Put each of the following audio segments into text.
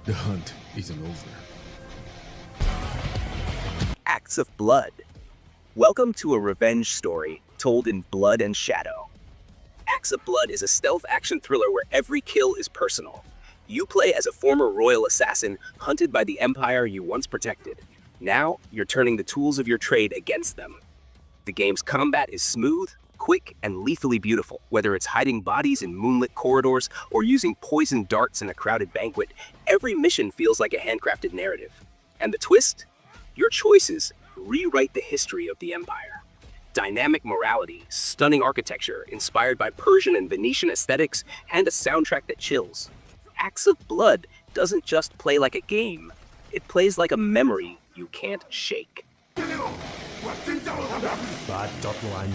The hunt isn't over. Acts of Blood. Welcome to a revenge story told in blood and shadow. Acts of Blood is a stealth action thriller where every kill is personal. You play as a former royal assassin hunted by the empire you once protected. Now, you're turning the tools of your trade against them. The game's combat is smooth, quick, and lethally beautiful. Whether it's hiding bodies in moonlit corridors or using poison darts in a crowded banquet, every mission feels like a handcrafted narrative. And the twist? Your choices rewrite the history of the empire. Dynamic morality, stunning architecture inspired by Persian and Venetian aesthetics, and a soundtrack that chills. Acts of Blood doesn't just play like a game. It plays like a memory you can't shake. Bad Dotland.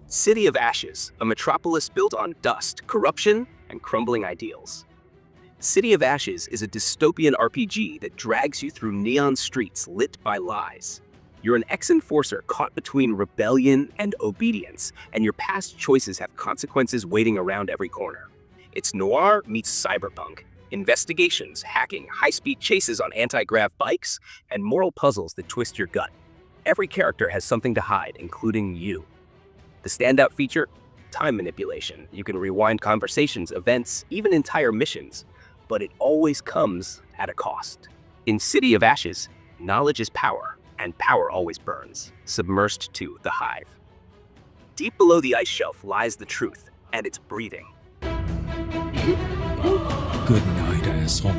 City of Ashes, a metropolis built on dust, corruption, and crumbling ideals. City of Ashes is a dystopian RPG that drags you through neon streets lit by lies. You're an ex-enforcer caught between rebellion and obedience, and your past choices have consequences waiting around every corner. It's noir meets cyberpunk, investigations, hacking, high-speed chases on anti-grav bikes, and moral puzzles that twist your gut. Every character has something to hide, including you. The standout feature? Time manipulation. You can rewind conversations, events, even entire missions, but it always comes at a cost. In City of Ashes, knowledge is power, and power always burns. Submersed to the Hive. Deep below the ice shelf lies the truth, and it's breathing. Good night, asshole.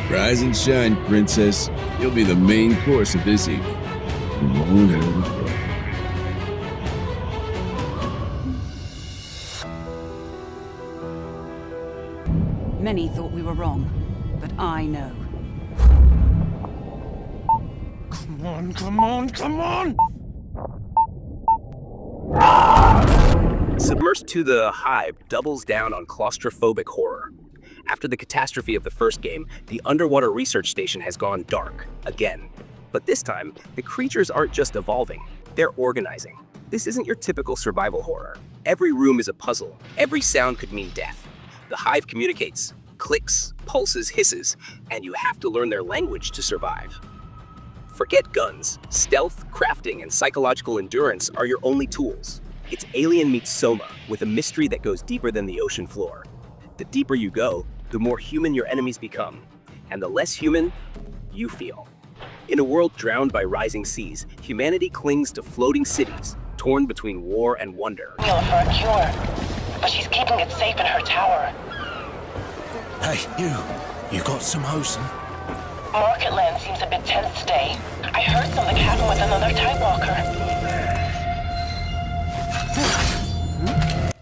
Rise and shine, princess. You'll be the main course of this evening. You won't have a problem. Many thought we were wrong, but I know. Come on, come on, come on! Submersed to the Hive doubles down on claustrophobic horror. After the catastrophe of the first game, the underwater research station has gone dark, again. But this time, the creatures aren't just evolving, they're organizing. This isn't your typical survival horror. Every room is a puzzle, every sound could mean death. The Hive communicates, clicks, pulses, hisses, and you have to learn their language to survive. Forget guns. Stealth, crafting, and psychological endurance are your only tools. It's Alien meets Soma, with a mystery that goes deeper than the ocean floor. The deeper you go, the more human your enemies become, and the less human you feel. In a world drowned by rising seas, humanity clings to floating cities, torn between war and wonder. For a cure, but she's keeping it safe in her tower. Hey, you got some hosen? Market Land seems a bit tense today. I heard something happen with another Tidewalker.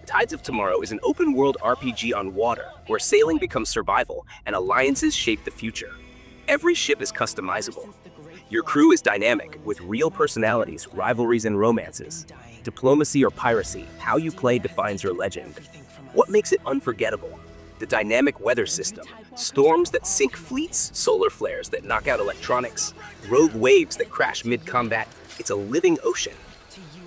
Tides of Tomorrow is an open-world RPG on water, where sailing becomes survival and alliances shape the future. Every ship is customizable. Your crew is dynamic, with real personalities, rivalries, and romances. Diplomacy or piracy, how you play defines your legend. What makes it unforgettable? The dynamic weather system. Storms that sink fleets, solar flares that knock out electronics, rogue waves that crash mid-combat. It's a living ocean.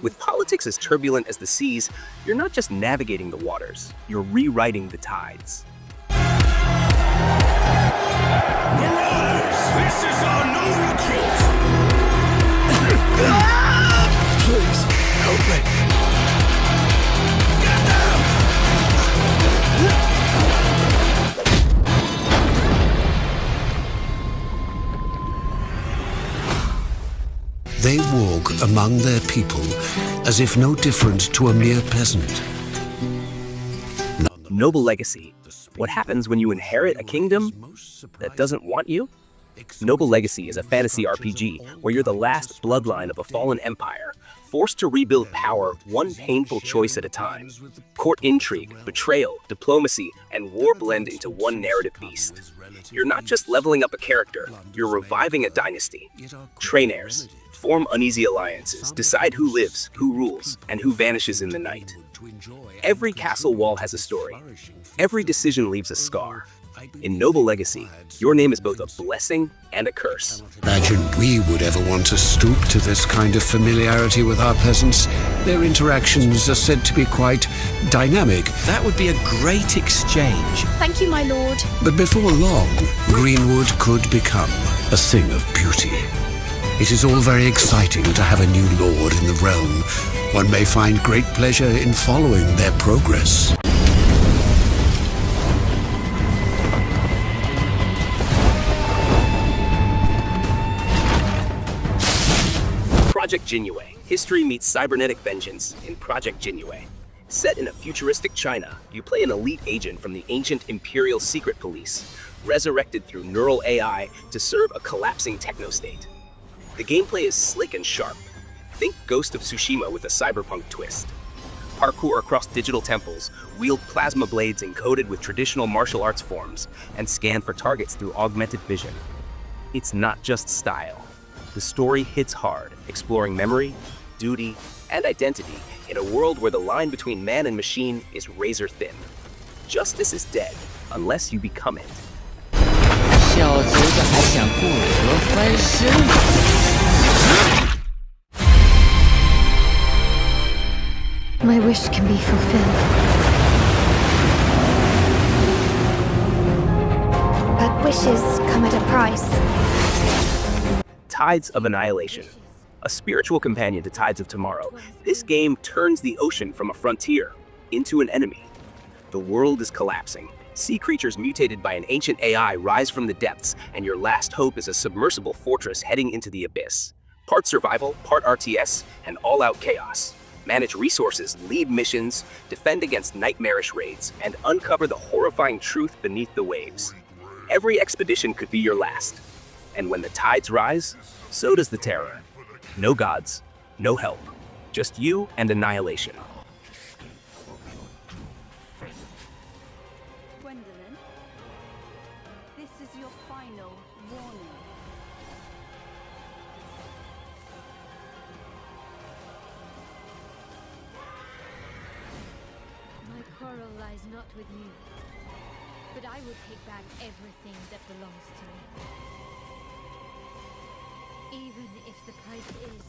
With politics as turbulent as the seas, you're not just navigating the waters, you're rewriting the tides. Arise! This is our new retreat! Please, help me. Get down! They walk among their people as if no different to a mere peasant. Noble Legacy. What happens when you inherit a kingdom that doesn't want you? Noble Legacy is a fantasy RPG where you're the last bloodline of a fallen empire, forced to rebuild power one painful choice at a time. Court intrigue, betrayal, diplomacy, and war blend into one narrative beast. You're not just leveling up a character, you're reviving a dynasty. Train heirs, form uneasy alliances, decide who lives, who rules, and who vanishes in the night. Every castle wall has a story. Every decision leaves a scar. In Noble Legacy, your name is both a blessing and a curse. Imagine we would ever want to stoop to this kind of familiarity with our peasants. Their interactions are said to be quite dynamic. That would be a great exchange. Thank you, my lord. But before long, Greenwood could become a thing of beauty. It is all very exciting to have a new lord in the realm. One may find great pleasure in following their progress. Project Ginue. History meets cybernetic vengeance in Project Ginue. Set in a futuristic China, you play an elite agent from the ancient Imperial Secret Police, resurrected through neural AI to serve a collapsing techno-state. The gameplay is slick and sharp. Think Ghost of Tsushima with a cyberpunk twist. Parkour across digital temples, wield plasma blades encoded with traditional martial arts forms, and scan for targets through augmented vision. It's not just style. The story hits hard, exploring memory, duty, and identity in a world where the line between man and machine is razor thin. Justice is dead unless you become it. 小贼子还想顾河翻身？ My wish can be fulfilled. But wishes come at a price. Tides of Annihilation. A spiritual companion to Tides of Tomorrow, this game turns the ocean from a frontier into an enemy. The world is collapsing. Sea creatures mutated by an ancient AI rise from the depths, and your last hope is a submersible fortress heading into the abyss. Part survival, part RTS, and all-out chaos. Manage resources, lead missions, defend against nightmarish raids, and uncover the horrifying truth beneath the waves. Every expedition could be your last. And when the tides rise, so does the terror. No gods, no help, just you and annihilation. Gwendolyn, this is your final warning. My quarrel lies not with you, but I will take back everything that belongs to me. Even if the price is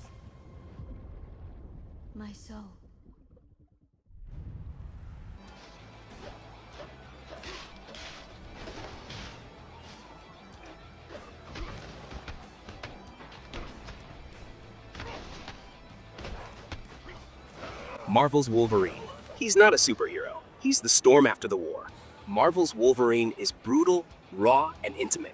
my soul. Marvel's Wolverine. He's not a superhero. He's the storm after the war. Marvel's Wolverine is brutal, raw, and intimate.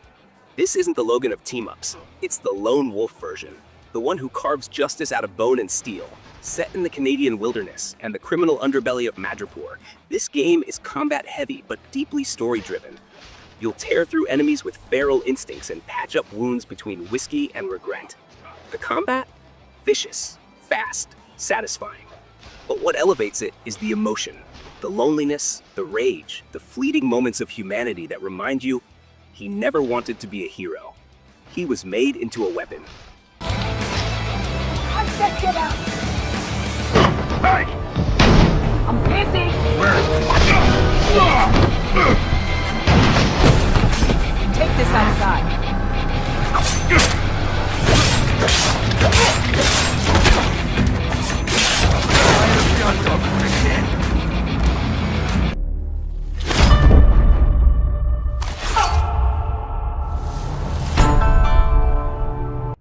This isn't the Logan of team-ups. It's the lone wolf version. The one who carves justice out of bone and steel. Set in the Canadian wilderness and the criminal underbelly of Madripoor, this game is combat-heavy but deeply story-driven. You'll tear through enemies with feral instincts and patch up wounds between whiskey and regret. The combat? Vicious, fast, satisfying. But what elevates it is the emotion, the loneliness, the rage, the fleeting moments of humanity that remind you he never wanted to be a hero. He was made into a weapon. I said get out! Hey! I'm busy! Take this outside.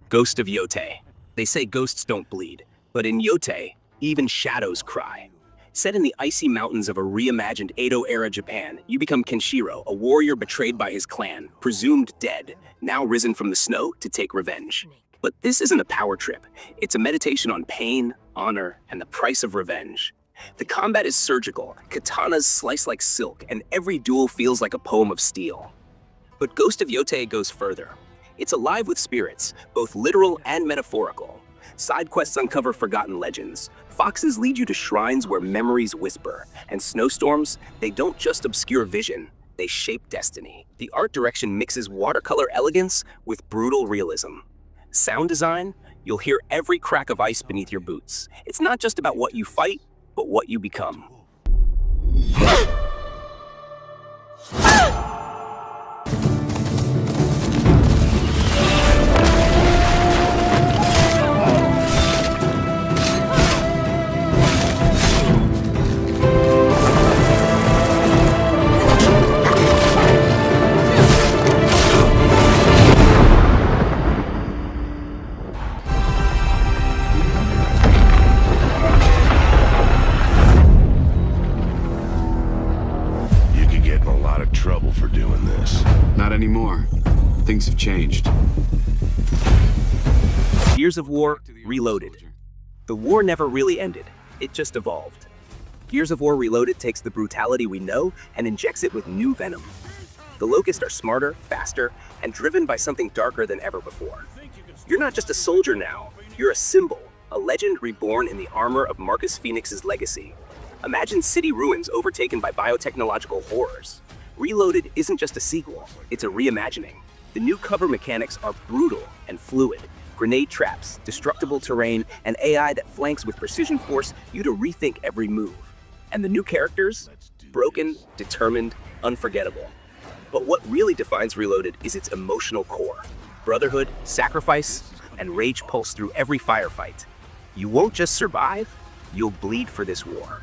Ghost of Yotei. They say ghosts don't bleed, but in Yotei, even shadows cry. Set in the icy mountains of a reimagined Edo-era Japan, you become Kenshiro, a warrior betrayed by his clan, presumed dead, now risen from the snow to take revenge. But this isn't a power trip. It's a meditation on pain, honor, and the price of revenge. The combat is surgical, katanas slice like silk, and every duel feels like a poem of steel. But Ghost of Yotei goes further. It's alive with spirits, both literal and metaphorical. Side quests uncover forgotten legends. Foxes lead you to shrines where memories whisper. And snowstorms, they don't just obscure vision, they shape destiny. The art direction mixes watercolor elegance with brutal realism. Sound design, you'll hear every crack of ice beneath your boots. It's not just about what you fight, but what you become. Trouble for doing this. Not anymore. Things have changed. Gears of War Reloaded. The war never really ended, it just evolved. Gears of War Reloaded takes the brutality we know and injects it with new venom. The Locusts are smarter, faster, and driven by something darker than ever before. You're not just a soldier now, you're a symbol, a legend reborn in the armor of Marcus Phoenix's legacy. Imagine city ruins overtaken by biotechnological horrors. Reloaded isn't just a sequel, it's a reimagining. The new cover mechanics are brutal and fluid. Grenade traps, destructible terrain, and AI that flanks with precision force you to rethink every move. And the new characters? Broken, determined, unforgettable. But what really defines Reloaded is its emotional core. Brotherhood, sacrifice, and rage pulse through every firefight. You won't just survive, you'll bleed for this war.